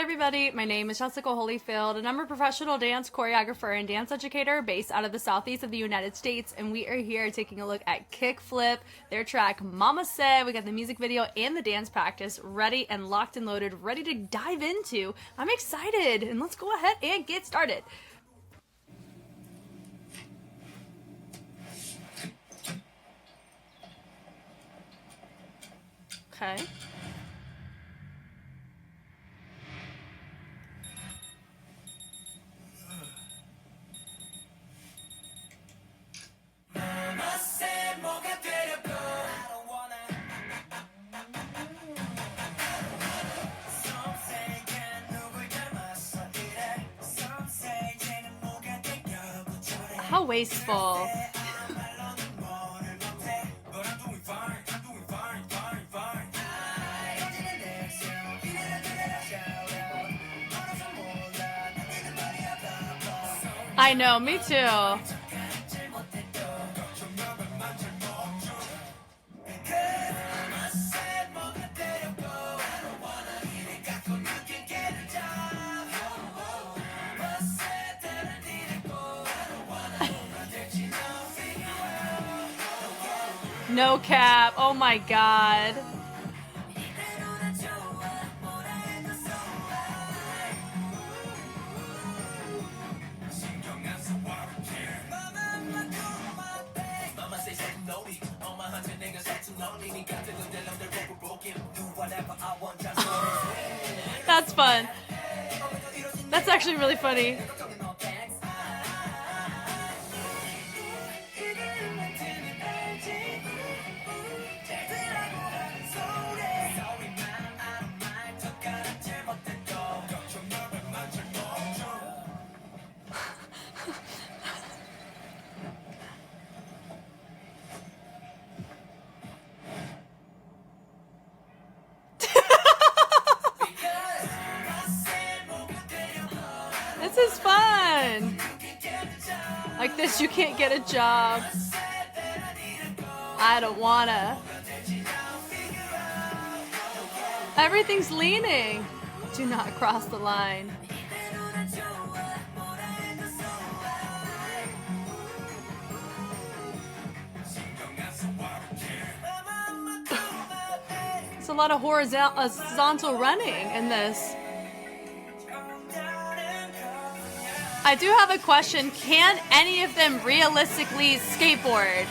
everybody, my name is Jessica Holyfield and I'm a professional dance choreographer and dance educator based out of the southeast of the United States, and we are here taking a look at KickFlip, their track Mama Said. We got the music video and the dance practice ready and locked and loaded, ready to dive into. I'm excited, and let's go ahead and get started. Okay. How wasteful. I know, me too. No cap. Oh my god. That's fun. That's actually really funny. This is fun. Like this, you can't get a job. I don't wanna. Everything's leaning. Do not cross the line. It's a lot of horizontal running in this. I do have a question. Can any of them realistically skateboard?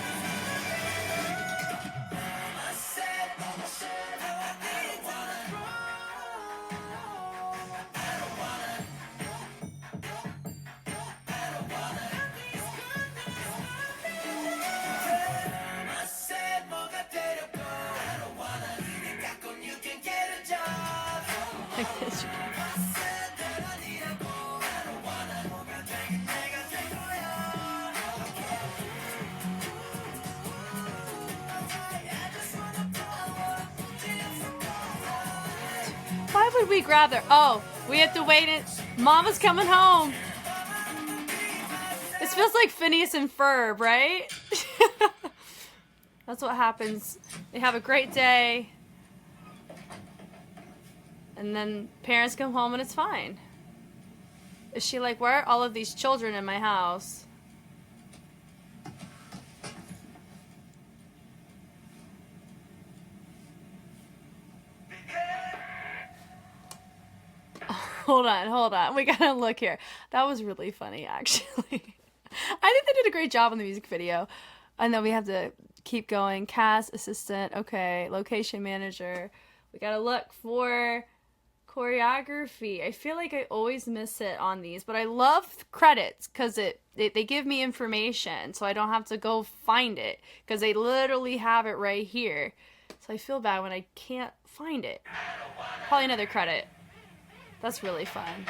Like this, you can. Why would we grab her? Oh, we have to wait it. Mama's coming home. This feels like Phineas and Ferb, right? That's what happens. They have a great day. And then parents come home and it's fine. Is she like, where are all of these children in my house? Hold on. We gotta look here. That was really funny, actually. I think they did a great job on the music video. And then we have to keep going. Cast, assistant, okay. Location manager. We gotta look for choreography. I feel like I always miss it on these, but I love credits because they give me information, so I don't have to go find it because they literally have it right here. So I feel bad when I can't find it. Probably another credit. That's really fun.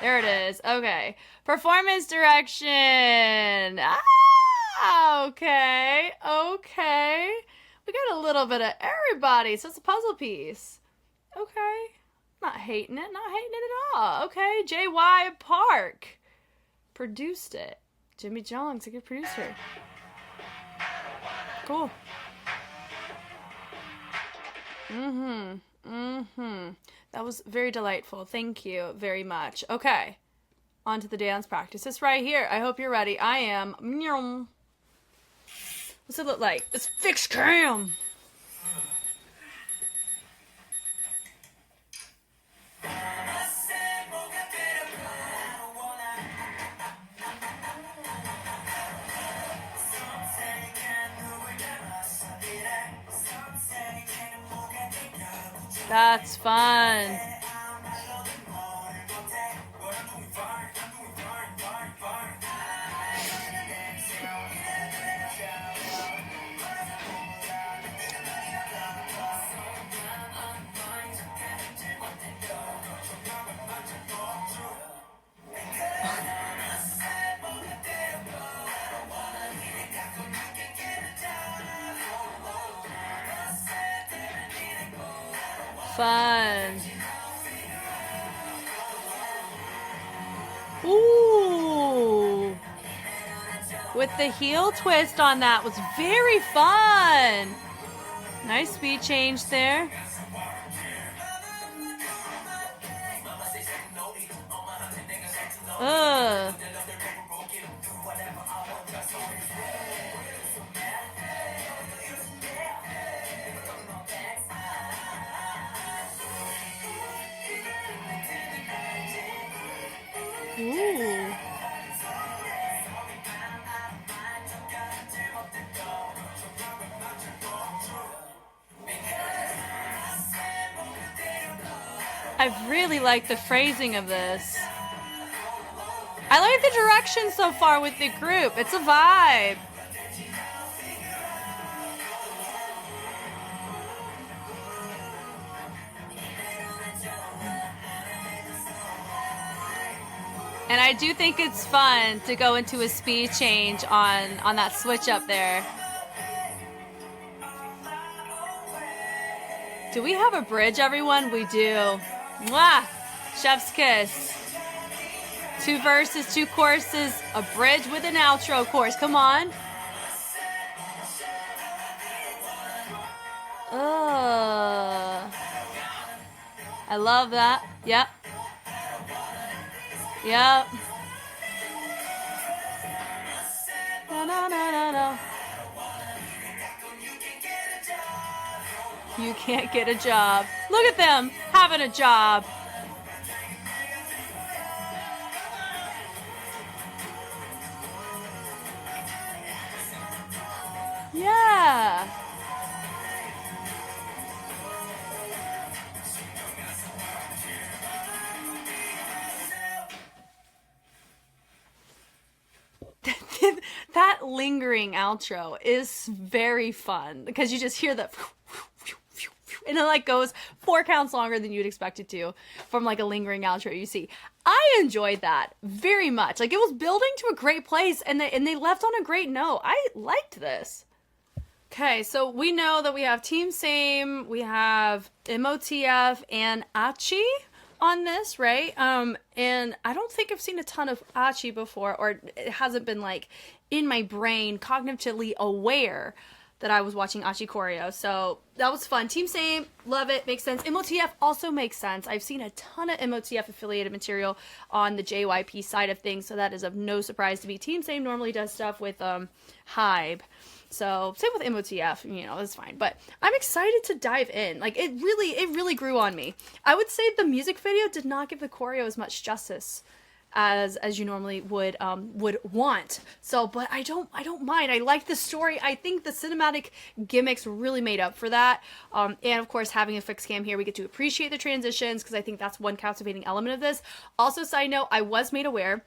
There it is. Okay. Performance direction. Ah, okay. We got a little bit of everybody, so it's a puzzle piece. Okay. Not hating it at all. Okay. J.Y. Park produced it. Jimmy John's a good producer. Cool. That was very delightful. Thank you very much. Okay. On to the dance practice. It's right here. I hope you're ready. I am. What's it look like? It's fixed cam. That's fun. Fun. Ooh. With the heel twist on that was very fun. Nice speed change there. Ugh. Ooh. I really like the phrasing of this. I like the direction so far with the group. It's a vibe. And I do think it's fun to go into a speed change on that switch up there. Do we have a bridge, everyone? We do. Mwah! Chef's kiss. 2 verses, 2 choruses, a bridge with an outro chorus. Come on. I love that. Yep. Yep. No, no, no, no, no. You can't get a job. Look at them having a job. Yeah. That lingering outro is very fun because you just hear the and it like goes 4 counts longer than you'd expect it to from like a lingering outro you see. I enjoyed that very much. Like it was building to a great place and they left on a great note. I liked this. Okay, so we know that we have Team Same, we have MOTF and Achi on this, right? And I don't think I've seen a ton of Achi before, or it hasn't been like in my brain cognitively aware that I was watching Achi choreo. So that was fun. Team Same, love it, makes sense. MOTF also makes sense. I've seen a ton of MOTF affiliated material on the JYP side of things, so that is of no surprise to me. Team Same normally does stuff with Hybe. So same with MOTF, you know, it's fine. But I'm excited to dive in. Like it really grew on me. I would say the music video did not give the choreo as much justice as you normally would want. So, but I don't mind. I like the story. I think the cinematic gimmicks really made up for that. And of course, having a fixed cam here, we get to appreciate the transitions because I think that's one captivating element of this. Also, side note, I was made aware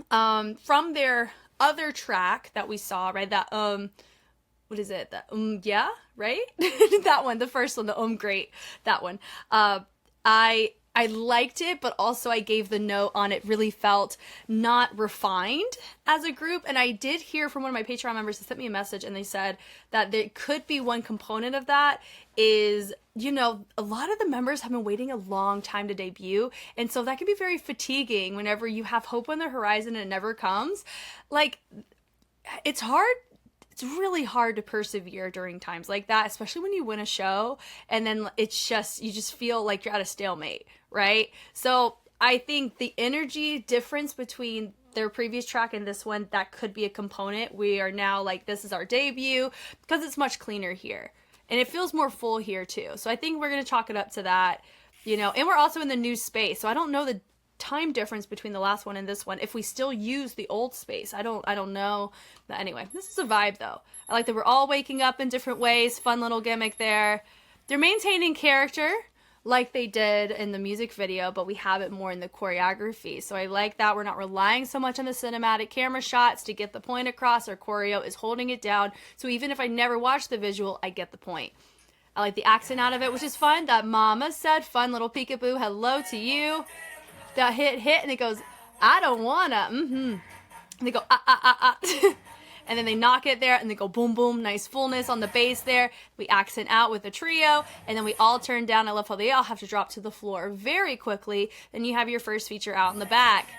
from their other track that we saw, right? That what is it? That yeah, right? That one, the first one, the great, that one. I liked it, but also I gave the note on it really felt not refined as a group. And I did hear from one of my Patreon members that sent me a message and they said that there could be one component of that is, you know, a lot of the members have been waiting a long time to debut. And so that can be very fatiguing whenever you have hope on the horizon and it never comes. Like, it's hard it's really hard to persevere during times like that, especially when you win a show and then it's just, you just feel like you're at a stalemate, right? So I think the energy difference between their previous track and this one, that could be a component. We are now like, this is our debut because it's much cleaner here. And it feels more full here too. So I think we're going to chalk it up to that, you know, and we're also in the new space. So I don't know the time difference between the last one and this one if we still use the old space. I don't know. But anyway, this is a vibe though. I like that we're all waking up in different ways. Fun little gimmick there. They're maintaining character like they did in the music video, but we have it more in the choreography. So I like that we're not relying so much on the cinematic camera shots to get the point across. Our choreo is holding it down. So even if I never watch the visual, I get the point. I like the accent out of it, which is fun. That mama said, fun little peekaboo, hello to you. That hit, and it goes, I don't wanna, And they go, And then they knock it there, and they go boom, boom, nice fullness on the bass there. We accent out with the trio, and then we all turn down. I love how they all have to drop to the floor very quickly. Then you have your first feature out in the back.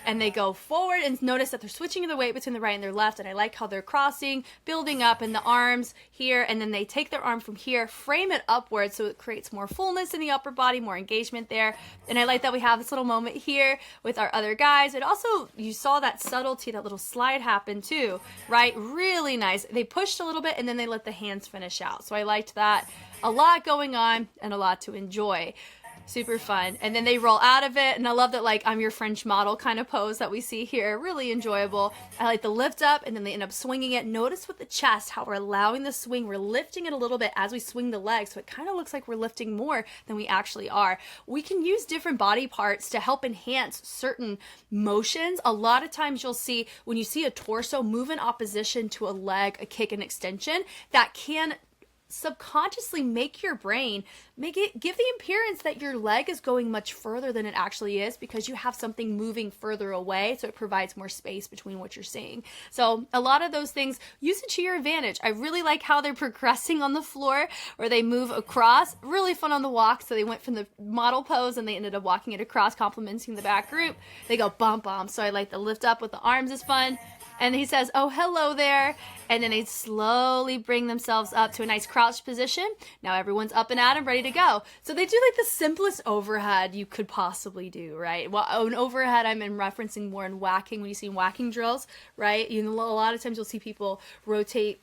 And they go forward, and notice that they're switching the weight between the right and their left, and I like how they're crossing, building up in the arms here, and then they take their arm from here, frame it upwards so it creates more fullness in the upper body, more engagement there. And I like that we have this little moment here with our other guys. And also, you saw that subtlety, that little slide happen too, right? Really nice. They pushed a little bit, and then they let the hands finish out. So I liked that. A lot going on, and a lot to enjoy. Super fun. And then they roll out of it, and I love that, like, I'm your French model kind of pose that we see here. Really enjoyable. I like the lift up, and then they end up swinging it. Notice with the chest how we're allowing the swing. We're lifting it a little bit as we swing the legs, so it kind of looks like we're lifting more than we actually are. We can use different body parts to help enhance certain motions. A lot of times you'll see when you see a torso move in opposition to a leg, a kick, an extension, that can subconsciously make your brain give the appearance that your leg is going much further than it actually is, because you have something moving further away, so it provides more space between what you're seeing. So a lot of those things, use it to your advantage. I really like how they're progressing on the floor, or they move across. Really fun on the walk. So they went from the model pose and they ended up walking it across, complementing the back group. They go bump bump. So I like the lift up with the arms is fun. And he says, oh, hello there. And then they slowly bring themselves up to a nice crouched position. Now everyone's up and at 'em, ready to go. So they do like the simplest overhead you could possibly do, right? Well, an overhead I'm referencing more in whacking, when you see whacking drills, right? You know, a lot of times you'll see people rotate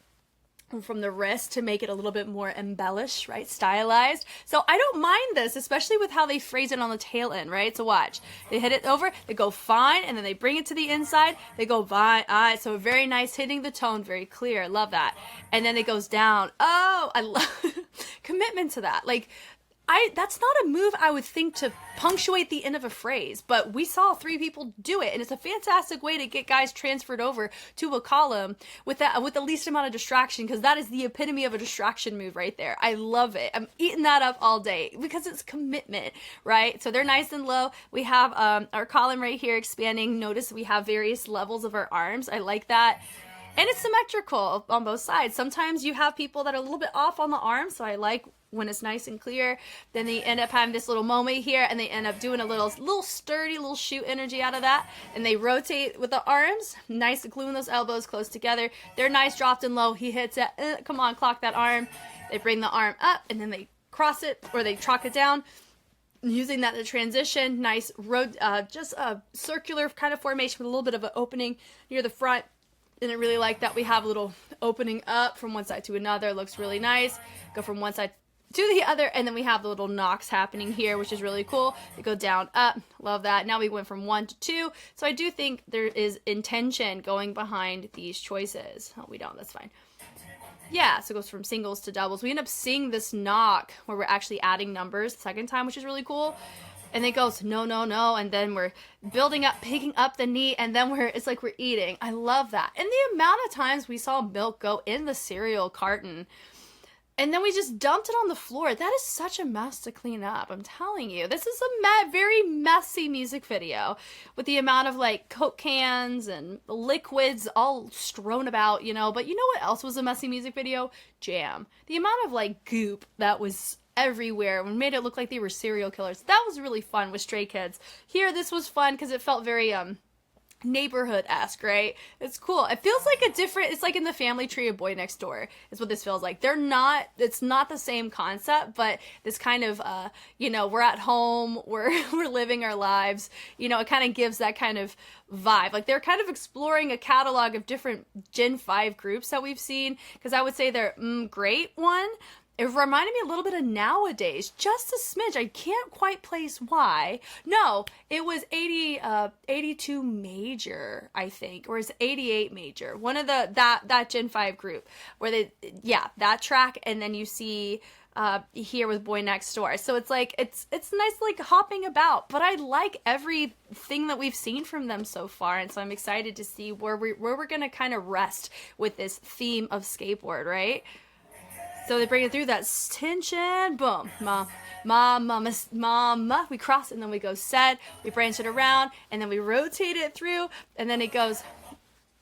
from the wrist to make it a little bit more embellished, right? Stylized. So I don't mind this, especially with how they phrase it on the tail end, right? So watch. They hit it over, they go fine, and then they bring it to the inside, they go fine. So very nice, hitting the tone, very clear. Love that. And then it goes down. Oh, I love commitment to that. Like, that's not a move I would think to punctuate the end of a phrase, but we saw 3 people do it, and it's a fantastic way to get guys transferred over to a column with the least amount of distraction, because that is the epitome of a distraction move right there. I love it. I'm eating that up all day because it's commitment, right? So they're nice and low. We have our column right here expanding. Notice we have various levels of our arms. I like that. And it's symmetrical on both sides. Sometimes you have people that are a little bit off on the arms, so I like when it's nice and clear. Then they end up having this little moment here, and they end up doing a little sturdy, little shoot energy out of that. And they rotate with the arms, nice gluing those elbows close together. They're nice, dropped and low. He hits it. Come on, clock that arm. They bring the arm up, and then they cross it, or they chalk it down. Using that to transition, nice road, just a circular kind of formation with a little bit of an opening near the front. And I really like that we have a little opening up from one side to another. It looks really nice. Go from one side to the other, and then we have the little knocks happening here, which is really cool. They go down, up. Love that. Now we went from 1 to 2. So I do think there is intention going behind these choices. Oh, we don't. That's fine. Yeah, so it goes from singles to doubles. We end up seeing this knock where we're actually adding numbers the second time, which is really cool. And it goes, no, no, no. And then we're building up, picking up the knee. And then it's like we're eating. I love that. And the amount of times we saw milk go in the cereal carton, and then we just dumped it on the floor. That is such a mess to clean up. I'm telling you. This is a very messy music video with the amount of like Coke cans and liquids all strewn about, you know. But you know what else was a messy music video? Jam. The amount of like goop that was everywhere and made it look like they were serial killers. That was really fun with Stray Kids. Here, this was fun because it felt very neighborhood-esque, right? It's cool. It feels like a different, it's like in the family tree of Boy Next Door is what this feels like. It's not the same concept, but this kind of, we're at home, we're living our lives, it kind of gives that kind of vibe. Like they're kind of exploring a catalog of different Gen 5 groups that we've seen, because I would say they're great one. It reminded me a little bit of Nowadays, just a smidge. I can't quite place why. No, it was 82 Major, I think, or is it 88 Major? One of that Gen 5 group where that track, and then you see here with Boy Next Door. So it's like it's nice, like hopping about, but I like everything that we've seen from them so far, and so I'm excited to see where we're gonna kind of rest with this theme of skateboard, right? So they bring it through that tension, boom, mama, we cross, and then we go set, we branch it around, and then we rotate it through, and then it goes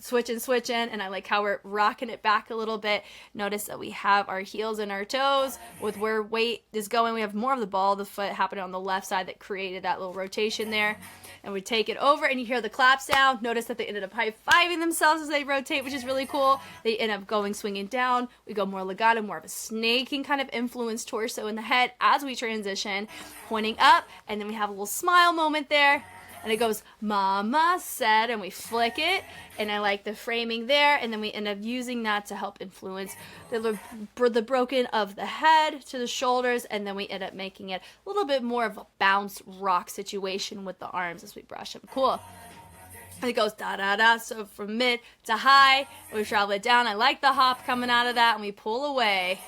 switch in, and I like how we're rocking it back a little bit. Notice that we have our heels and our toes with where weight is going. We have more of the ball of the foot happening on the left side that created that little rotation there. And we take it over, and you hear the clap sound. Notice that they ended up high-fiving themselves as they rotate, which is really cool. They end up swinging down. We go more legato, more of a snaking kind of influence torso in the head as we transition, pointing up, and then we have a little smile moment there. And it goes, mama said, and we flick it, and I like the framing there, and then we end up using that to help influence the broken of the head to the shoulders, and then we end up making it a little bit more of a bounce rock situation with the arms as we brush them. Cool. And it goes da-da-da, so from mid to high, we travel it down. I like the hop coming out of that, and we pull away.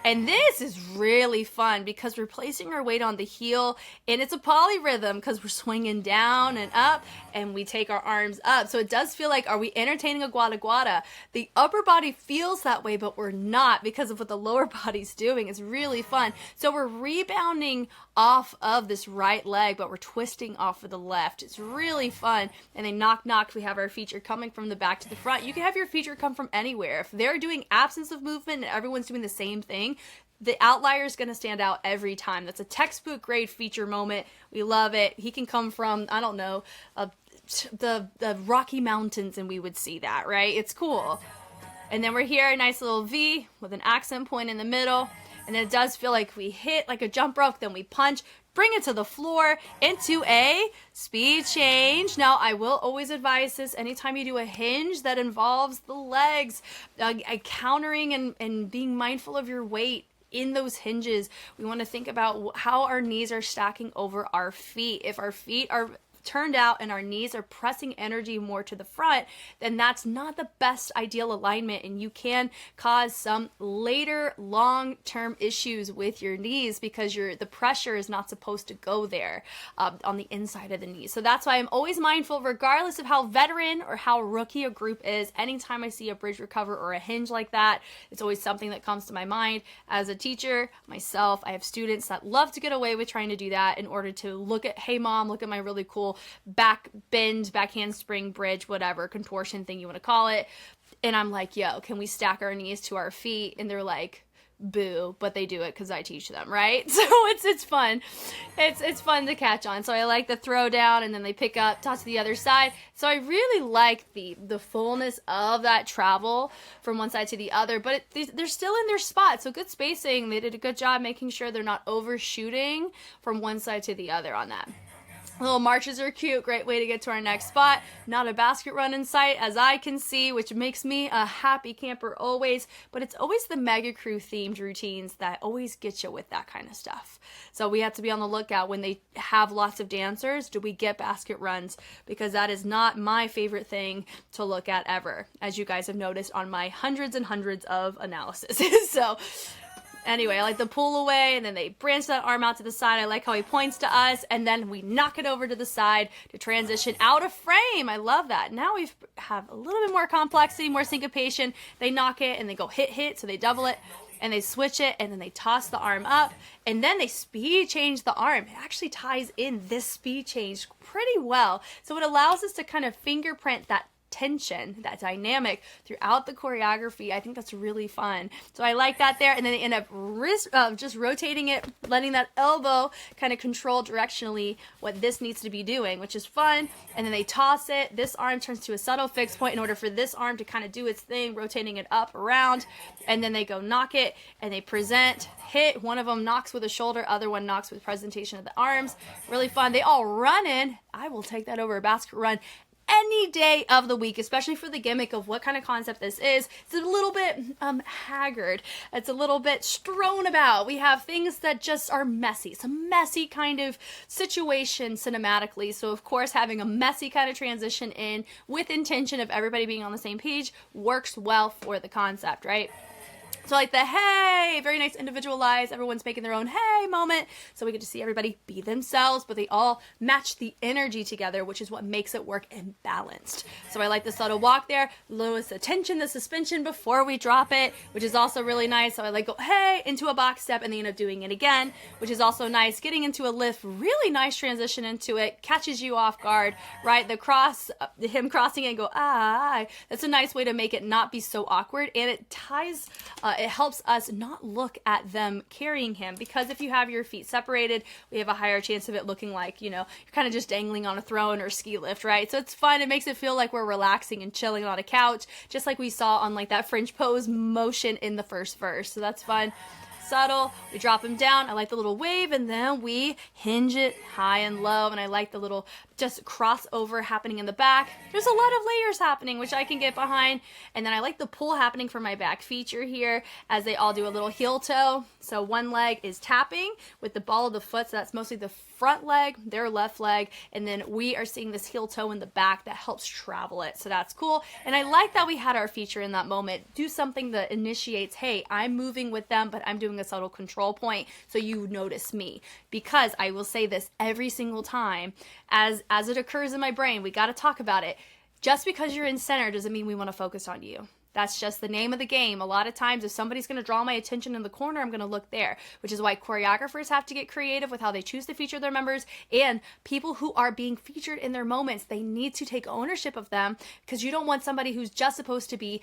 And this is really fun because we're placing our weight on the heel, and it's a polyrhythm because we're swinging down and up, and we take our arms up. So it does feel like, are we entertaining a guada guada? The upper body feels that way, but we're not because of what the lower body's doing. It's really fun. So we're rebounding off of this right leg, but we're twisting off of the left. It's really fun. And then knock, we have our feature coming from the back to the front. You can have your feature come from anywhere. If they're doing absence of movement and everyone's doing the same thing, the outlier is going to stand out every time. That's a textbook grade feature moment. We love it. He can come from, I don't know, the Rocky Mountains, and we would see that, right? It's cool. And then we're here, a nice little V with an accent point in the middle. And it does feel like we hit like a jump rope, then we punch, bring it to the floor into a speed change. Now, I will always advise this anytime you do a hinge that involves the legs, countering and being mindful of your weight. In those hinges, we want to think about how our knees are stacking over our feet. If our feet are turned out and our knees are pressing energy more to the front, then that's not the best ideal alignment, and you can cause some later long-term issues with your knees because the pressure is not supposed to go there on the inside of the knee. So that's why I'm always mindful, regardless of how veteran or how rookie a group is. Anytime I see a bridge recover or a hinge like that, it's always something that comes to my mind. As a teacher myself, I have students that love to get away with trying to do that in order to look at, hey mom, look at my really cool back bend, back handspring, bridge, whatever, contortion thing you want to call it. And I'm like, yo, can we stack our knees to our feet? And they're like, boo, but they do it because I teach them, right? So it's fun. It's fun to catch on. So I like the throw down, and then they pick up, toss to the other side. So I really like the fullness of that travel from one side to the other, but they're still in their spot. So good spacing. They did a good job making sure they're not overshooting from one side to the other on that. Little marches are cute, great way to get to our next spot. Not a basket run in sight, as I can see, which makes me a happy camper always, but it's always the mega crew themed routines that always get you with that kind of stuff. So we have to be on the lookout when they have lots of dancers. Do we get basket runs? Because that is not my favorite thing to look at ever, as you guys have noticed on my hundreds and hundreds of analysis. So anyway, I like the pull away, and then they branch that arm out to the side. I like how he points to us, and then we knock it over to the side to transition out of frame. I love that. Now we have a little bit more complexity, more syncopation. They knock it, and they go hit, so they double it, and they switch it, and then they toss the arm up, and then they speed change the arm. It actually ties in this speed change pretty well. So it allows us to kind of fingerprint that tension, that dynamic throughout the choreography. I think that's really fun. So I like that there. And then they end up just rotating it, letting that elbow kind of control directionally what this needs to be doing, which is fun. And then they toss it. This arm turns to a subtle fixed point in order for this arm to kind of do its thing, rotating it up, around. And then they go knock it, and they present, hit. One of them knocks with a shoulder, other one knocks with presentation of the arms. Really fun. They all run in. I will take that over a basket run any day of the week, especially for the gimmick of what kind of concept this is. It's a little bit haggard. It's a little bit strewn about. We have things that just are messy. Some messy kind of situation cinematically. So of course, having a messy kind of transition in with intention of everybody being on the same page works well for the concept, right? So like the hey, very nice individualized, everyone's making their own hey moment. So we get to see everybody be themselves, but they all match the energy together, which is what makes it work and balanced. So I like the subtle walk there, lowest the tension, the suspension before we drop it, which is also really nice. So I like go hey into a box step and they end up doing it again, which is also nice. Getting into a lift, really nice transition into it, catches you off guard, right? The cross, him crossing it and go ah, that's a nice way to make it not be so awkward, and it ties, it helps us not look at them carrying him, because if you have your feet separated, we have a higher chance of it looking like, you know, you're kind of just dangling on a throne or ski lift, right? So it's fun. It makes it feel like we're relaxing and chilling on a couch, just like we saw on like that French pose motion in the first verse. So that's fun. Subtle, we drop him down. I like the little wave, and then we hinge it high and low, and I like the little just crossover happening in the back. There's a lot of layers happening, which I can get behind. And then I like the pull happening for my back feature here as they all do a little heel toe. So one leg is tapping with the ball of the foot, so that's mostly the front leg, their left leg, and then we are seeing this heel toe in the back that helps travel it. So that's cool. And I like that we had our feature in that moment do something that initiates, hey, I'm moving with them, but I'm doing a subtle control point so you notice me. Because I will say this every single time as it occurs in my brain, we got to talk about it. Just because you're in center doesn't mean we want to focus on you. That's just the name of the game. A lot of times, if somebody's going to draw my attention in the corner, I'm going to look there, which is why choreographers have to get creative with how they choose to feature their members, and people who are being featured in their moments, they need to take ownership of them, because you don't want somebody who's just supposed to be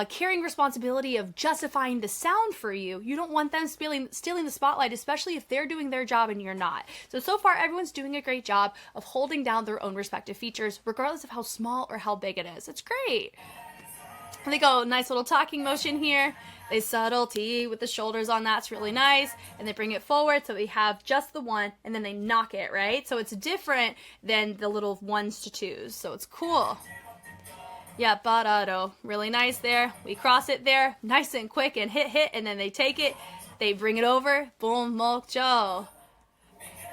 carrying responsibility of justifying the sound for you. You don't want them stealing the spotlight, especially if they're doing their job and you're not. So far, everyone's doing a great job of holding down their own respective features, regardless of how small or how big it is. It's great. And they go nice little talking motion here. They subtlety with the shoulders on, that's really nice. And they bring it forward so they have just the one, and then they knock it, right? So it's different than the little 1s to 2s. So it's cool. Yeah, parado. Really nice there. We cross it there, nice and quick, and hit, and then they take it. They bring it over. Boom, mokcho.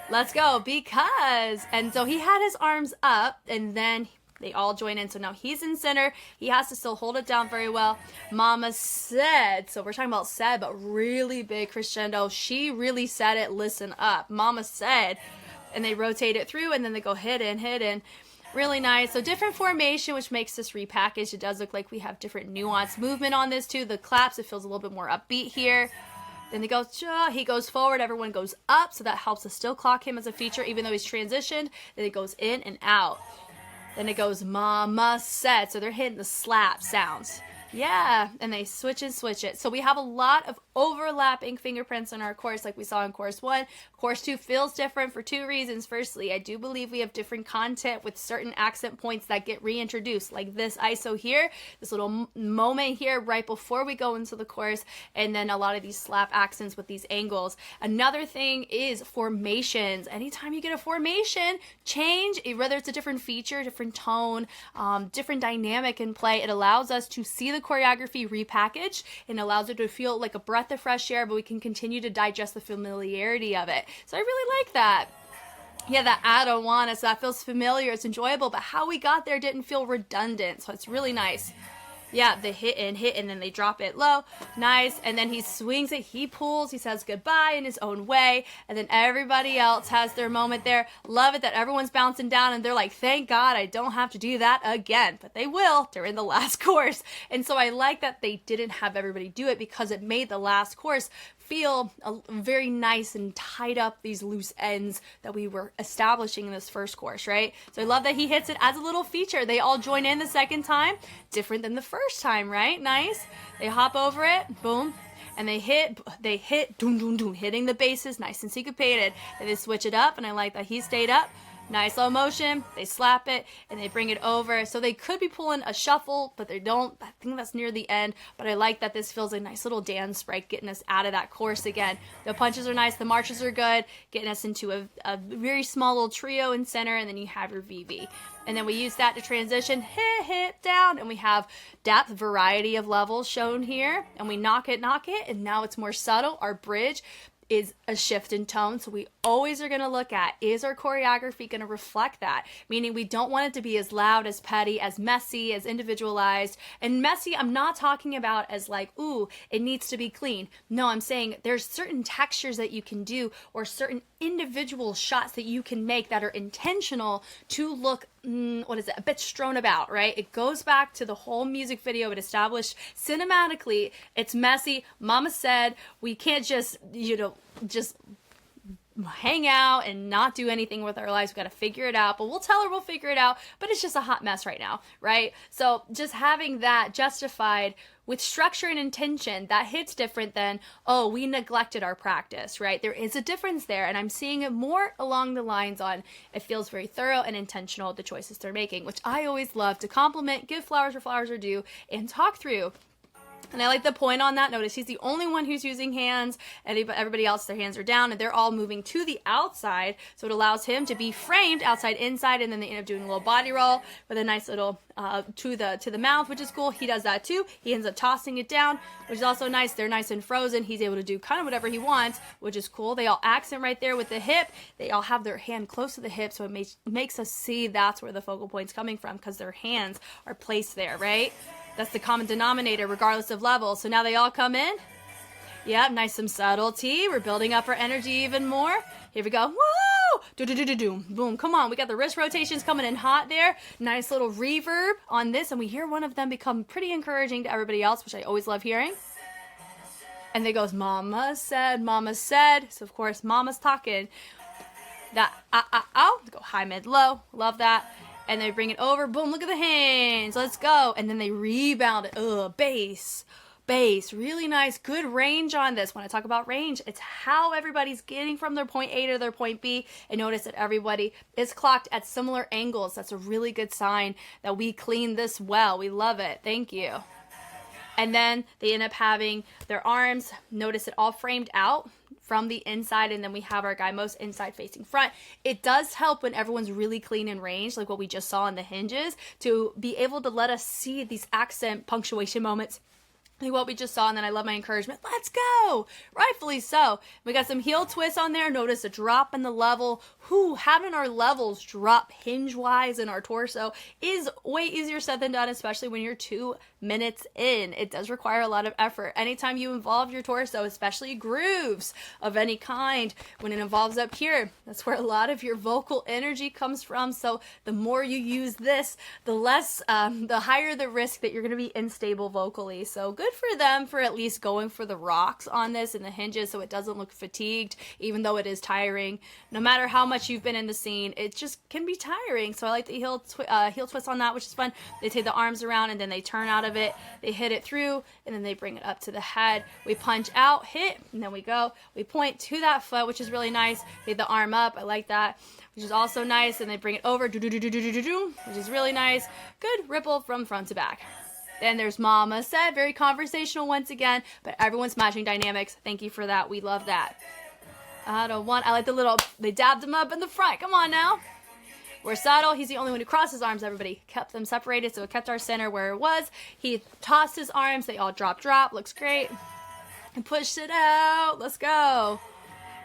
Let's go, because, and so he had his arms up, and then they all join in. So now he's in center. He has to still hold it down very well. Mama said, so we're talking about said, but really big crescendo. She really said it. Listen up. Mama said, and they rotate it through, and then they go hidden. Really nice. So different formation, which makes this repackaged. It does look like we have different nuanced movement on this too. The claps, it feels a little bit more upbeat here. Then they go, he goes forward, everyone goes up, so that helps us still clock him as a feature, even though he's transitioned. Then it goes in and out. Then it goes mama said, so they're hitting the slap sounds. Yeah, and they switch it. So we have a lot of overlapping fingerprints in our course, like we saw in course 1. Course 2 feels different for 2 reasons. Firstly, I do believe we have different content with certain accent points that get reintroduced, like this ISO here, this little moment here right before we go into the course, and then a lot of these slap accents with these angles. Another thing is formations. Anytime you get a formation change, whether it's a different feature, different tone, different dynamic in play, it allows us to see the choreography repackaged and allows it to feel like a breath of fresh air, but we can continue to digest the familiarity of it. So I really like that. Yeah, that I don't want it, so that feels familiar, it's enjoyable, but how we got there didn't feel redundant, so it's really nice. Yeah, they hit, and then they drop it low. Nice. And then he swings it. He pulls. He says goodbye in his own way. And then everybody else has their moment there. Love it that everyone's bouncing down, and they're like, thank God I don't have to do that again. But they will during the last course. And so I like that they didn't have everybody do it, because it made the last course feel very nice and tied up these loose ends that we were establishing in this first course, right? So I love that he hits it as a little feature. They all join in the second time, different than the first time, right? Nice. They hop over it, boom. And they hit, doom, doom, doom, hitting the bases, nice and syncopated. And they switch it up, and I like that he stayed up. Nice slow motion, they slap it, and they bring it over. So they could be pulling a shuffle, but they don't. I think that's near the end, but I like that this feels a nice little dance break, getting us out of that course again. The punches are nice, the marches are good, getting us into a very small little trio in center, and then you have your VV. And then we use that to transition, hit, down, and we have depth, variety of levels shown here, and we knock it, and now it's more subtle. Our bridge is a shift in tone, so we always are going to look at, is our choreography going to reflect that? Meaning we don't want it to be as loud, as petty, as messy, as individualized. And messy, I'm not talking about as like, ooh, it needs to be clean. No, I'm saying there's certain textures that you can do, or certain individual shots that you can make that are intentional to look, a bit strewn about, right? It goes back to the whole music video. It established cinematically, it's messy. Mama said we can't just, just hang out and not do anything with our lives. We got to figure it out, but we'll tell her we'll figure it out, but it's just a hot mess right now, right? So just having that justified with structure and intention, that hits different than, oh, we neglected our practice, right? There is a difference there, and I'm seeing it more along the lines on, it feels very thorough and intentional, the choices they're making, which I always love to compliment, give flowers where flowers are due, and talk through. And I like the point on that. Notice he's the only one who's using hands, and everybody else, their hands are down, and they're all moving to the outside, so it allows him to be framed outside, inside, and then they end up doing a little body roll with a nice little to the mouth, which is cool. He does that too. He ends up tossing it down, which is also nice. They're nice and frozen. He's able to do kind of whatever he wants, which is cool. They all accent right there with the hip. They all have their hand close to the hip, so it makes us see that's where the focal point's coming from, because their hands are placed there, right? That's the common denominator, regardless of level. So now they all come in. Yep, nice some subtlety. We're building up our energy even more. Here we go. Woo! Do-do-do-do-do. Boom. Come on. We got the wrist rotations coming in hot there. Nice little reverb on this. And we hear one of them become pretty encouraging to everybody else, which I always love hearing. And they goes, Mama said, Mama said. So, of course, Mama's talking. That, go high, mid, low. Love that. And they bring it over. Boom, look at the hands. Let's go. And then they rebound it. Bass. Really nice. Good range on this. When I talk about range, it's how everybody's getting from their point A to their point B. And notice that everybody is clocked at similar angles. That's a really good sign that we clean this well. We love it. Thank you. And then they end up having their arms. Notice it all framed out from the inside, and then we have our guy most inside facing front. It does help when everyone's really clean and ranged, like what we just saw in the hinges, to be able to let us see these accent punctuation moments like what we just saw. And then I love my encouragement. Let's go! Rightfully so. We got some heel twists on there. Notice a drop in the level. Having our levels drop hinge-wise in our torso is way easier said than done, especially when you're 2 minutes in. It does require a lot of effort. Anytime you involve your torso, especially grooves of any kind, when it involves up here, that's where a lot of your vocal energy comes from. So the more you use this, the higher the risk that you're going to be unstable vocally. So good for them for at least going for the rocks on this and the hinges so it doesn't look fatigued, even though it is tiring. No matter how much you've been in the scene, it just can be tiring. So I like the heel twist on that, which is fun. They take the arms around and then they turn out of it. They hit it through and then they bring it up to the head. We punch out, hit, and then we go. We point to that foot, which is really nice. They the arm up. I like that, which is also nice. And they bring it over, which is really nice. Good ripple from front to back. Then there's Mama Said, very conversational once again, but everyone's matching dynamics. Thank you for that. We love that. I like they dabbed him up in the front. Come on now. We're subtle. He's the only one who crossed his arms. Everybody kept them separated, so it kept our center where it was. He tossed his arms. They all drop. Looks great. And pushed it out. Let's go.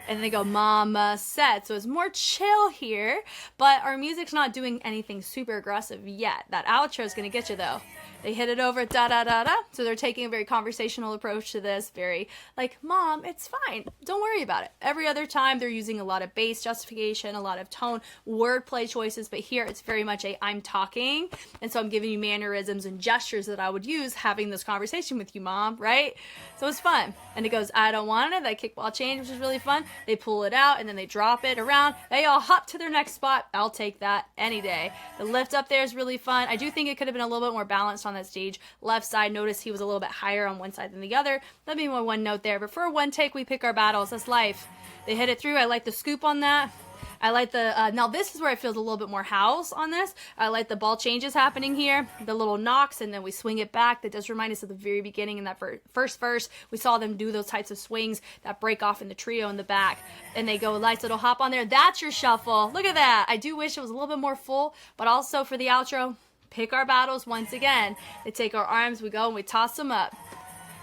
And they go, Mama Said. So it's more chill here, but our music's not doing anything super aggressive yet. That outro is going to get you, though. They hit it over, da da da da. So they're taking a very conversational approach to this, very like, Mom, it's fine. Don't worry about it. Every other time they're using a lot of bass justification, a lot of tone, wordplay choices, but here it's very much a I'm talking, and so I'm giving you mannerisms and gestures that I would use having this conversation with you, Mom, right? So it's fun. And it goes, I don't want it, that kickball change, which is really fun. They pull it out and then they drop it around. They all hop to their next spot. I'll take that any day. The lift up there is really fun. I do think it could have been a little bit more balanced on that stage. Left side, notice he was a little bit higher on one side than the other. That'd be my one note there. But for one take, we pick our battles. That's life. They hit it through. I like the scoop on that. I like the, now this is where I feel a little bit more house on this. I like the ball changes happening here, the little knocks, and then we swing it back. That does remind us of the very beginning in that first verse. We saw them do those types of swings that break off in the trio in the back. And they go a nice little hop on there. That's your shuffle. Look at that. I do wish it was a little bit more full, but also for the outro, pick our battles once again. They take our arms, we go and we toss them up.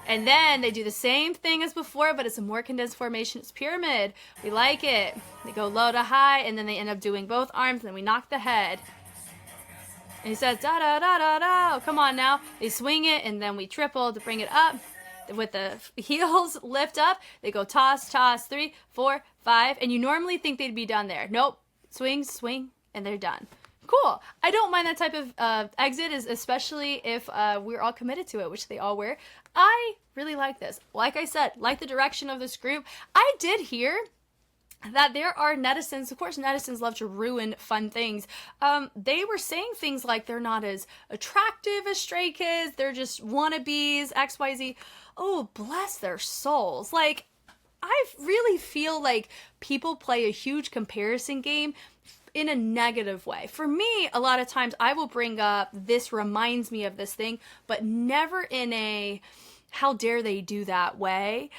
And then they do the same thing as before, but it's a more condensed formation. It's pyramid. We like it. They go low to high, and then they end up doing both arms, and then we knock the head. And he says, da da da da da. Oh, come on now. They swing it, and then we triple to bring it up. With the heels lift up, they go toss, toss, 3, 4, 5. And you normally think they'd be done there. Nope. Swing, swing, and they're done. Cool. I don't mind that type of exit, especially if we're all committed to it, which they all were. I really like this. Like I said, like the direction of this group. I did hear that there are netizens, of course netizens love to ruin fun things. They were saying things like they're not as attractive as Stray Kids, they're just wannabes, XYZ. Oh, bless their souls. Like, I really feel like people play a huge comparison game in a negative way. For me, a lot of times I will bring up, this reminds me of this thing, but never in a how dare they do that way.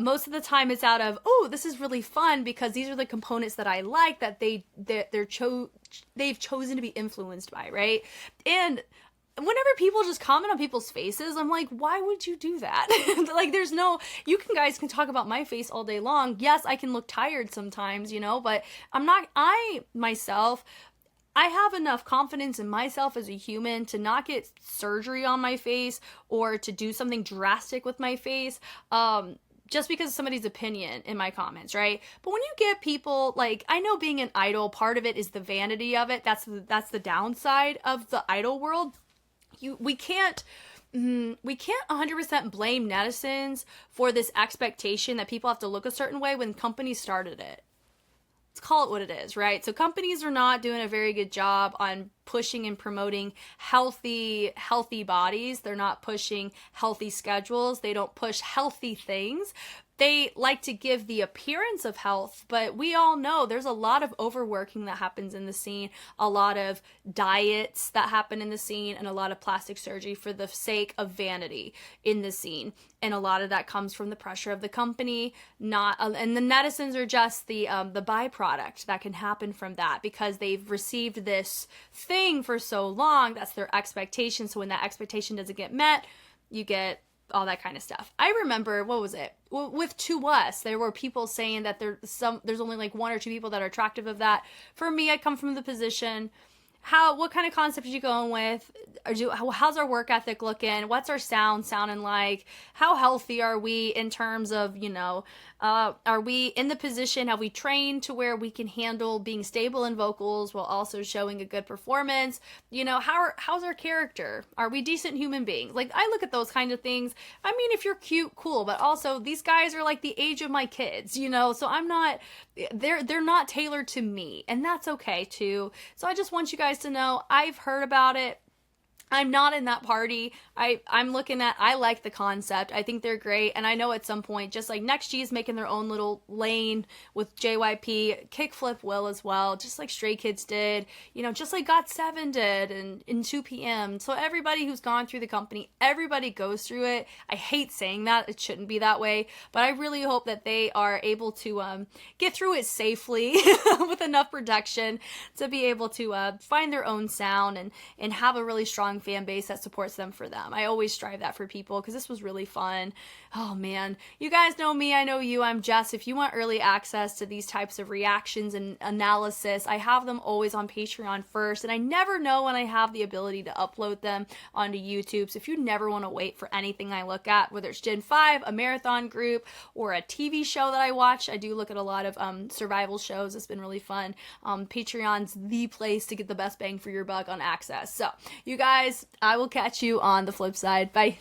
Most of the time it's out of, oh, this is really fun because these are the components that I like, that they've chosen to be influenced by, right? And whenever people just comment on people's faces, I'm like, why would you do that? Like, there's no, guys can talk about my face all day long. Yes, I can look tired sometimes, but I have enough confidence in myself as a human to not get surgery on my face or to do something drastic with my face, just because of somebody's opinion in my comments, right? But when you get people, like, I know being an idol, part of it is the vanity of it. That's the downside of the idol world. We can't 100% blame netizens for this expectation that people have to look a certain way when companies started it. Let's call it what it is, right? So companies are not doing a very good job on pushing and promoting healthy bodies. They're not pushing healthy schedules. They don't push healthy things. They like to give the appearance of health, but we all know there's a lot of overworking that happens in the scene, a lot of diets that happen in the scene, and a lot of plastic surgery for the sake of vanity in the scene. And a lot of that comes from the pressure of the company, and the netizens are just the byproduct that can happen from that, because they've received this thing for so long. That's their expectation. So when that expectation doesn't get met, you get all that kind of stuff. I remember, what was it? Well, with To Us, there were people saying that there's only like 1 or 2 people that are attractive of that. For me, I come from the position, what kind of concept are you going with? How's our work ethic looking? What's our sounding like? How healthy are we in terms of, are we in the position, have we trained to where we can handle being stable in vocals while also showing a good performance? How's our character? Are we decent human beings? Like, I look at those kind of things. I mean, if you're cute, cool, but also these guys are like the age of my kids, so I'm not, they're not tailored to me, and that's okay too. So I just want you guys to know, I've heard about it. I'm not in that party. I'm looking at, I like the concept. I think they're great. And I know at some point, just like Next G is making their own little lane with JYP, KickFlip will as well, just like Stray Kids did, just like GOT7 did and in 2PM. So everybody who's gone through the company, everybody goes through it. I hate saying that. It shouldn't be that way. But I really hope that they are able to get through it safely with enough production to be able to find their own sound and have a really strong young fan base that supports them for them. I always strive that for people because this was really fun. Oh man, you guys know me, I know you, I'm Jess. If you want early access to these types of reactions and analysis, I have them always on Patreon first, and I never know when I have the ability to upload them onto YouTube. So if you never want to wait for anything I look at, whether it's Gen 5, a marathon group, or a TV show that I watch, I do look at a lot of survival shows. It's been really fun. Patreon's the place to get the best bang for your buck on access. So you guys, I will catch you on the flip side. Bye.